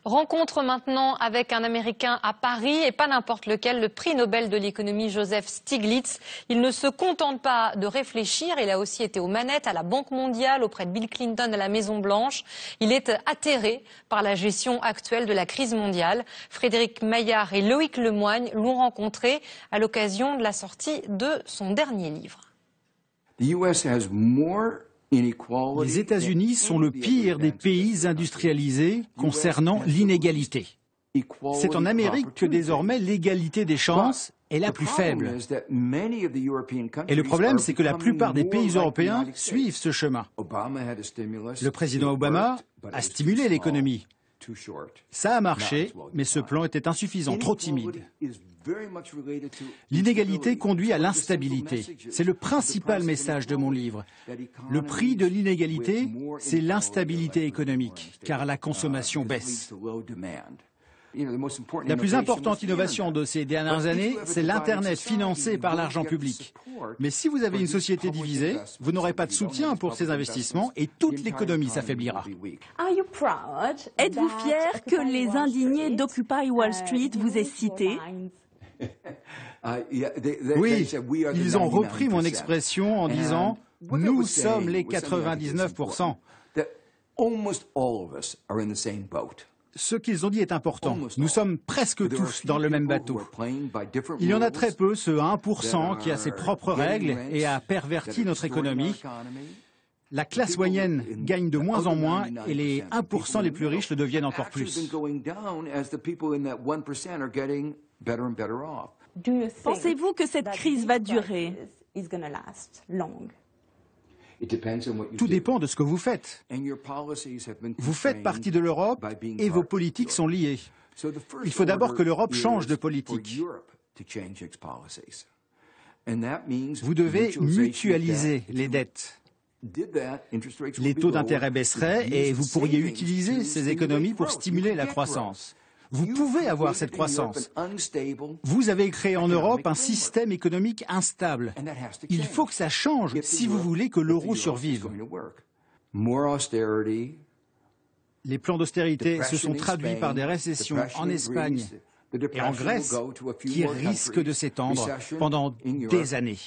Rencontre maintenant avec un Américain à Paris et pas n'importe lequel, le prix Nobel de l'économie Joseph Stiglitz. Il ne se contente pas de réfléchir, il a aussi été aux manettes à la Banque mondiale, auprès de Bill Clinton à la Maison Blanche. Il est atterré par la gestion actuelle de la crise mondiale. Frédéric Maillard et Loïc Lemoigne l'ont rencontré à l'occasion de la sortie de son dernier livre. Les États-Unis sont le pire des pays industrialisés concernant l'inégalité. C'est en Amérique que désormais l'égalité des chances est la plus faible. Et le problème, c'est que la plupart des pays européens suivent ce chemin. Le président Obama a stimulé l'économie. Ça a marché, mais ce plan était insuffisant, trop timide. L'inégalité conduit à l'instabilité. C'est le principal message de mon livre. Le prix de l'inégalité, c'est l'instabilité économique, car la consommation baisse. La plus importante innovation de ces dernières années, c'est l'Internet financé par l'argent public. Mais si vous avez une société divisée, vous n'aurez pas de soutien pour ces investissements et toute l'économie s'affaiblira. Êtes-vous fier que les indignés d'Occupy Wall Street vous aient cité? Oui, ils ont repris mon expression en disant « Nous sommes les 99%. » Ce qu'ils ont dit est important. Nous sommes presque tous dans le même bateau. Il y en a très peu, ce 1% qui a ses propres règles et a perverti notre économie. La classe moyenne gagne de moins en moins et les 1% les plus riches le deviennent encore plus. Pensez-vous que cette crise va durer? Tout dépend de ce que vous faites. Vous faites partie de l'Europe et vos politiques sont liées. Il faut d'abord que l'Europe change de politique. Vous devez mutualiser les dettes. Les taux d'intérêt baisseraient et vous pourriez utiliser ces économies pour stimuler la croissance. Vous pouvez avoir cette croissance. Vous avez créé en Europe un système économique instable. Il faut que ça change si vous voulez que l'euro survive. Les plans d'austérité se sont traduits par des récessions en Espagne et en Grèce qui risquent de s'étendre pendant des années.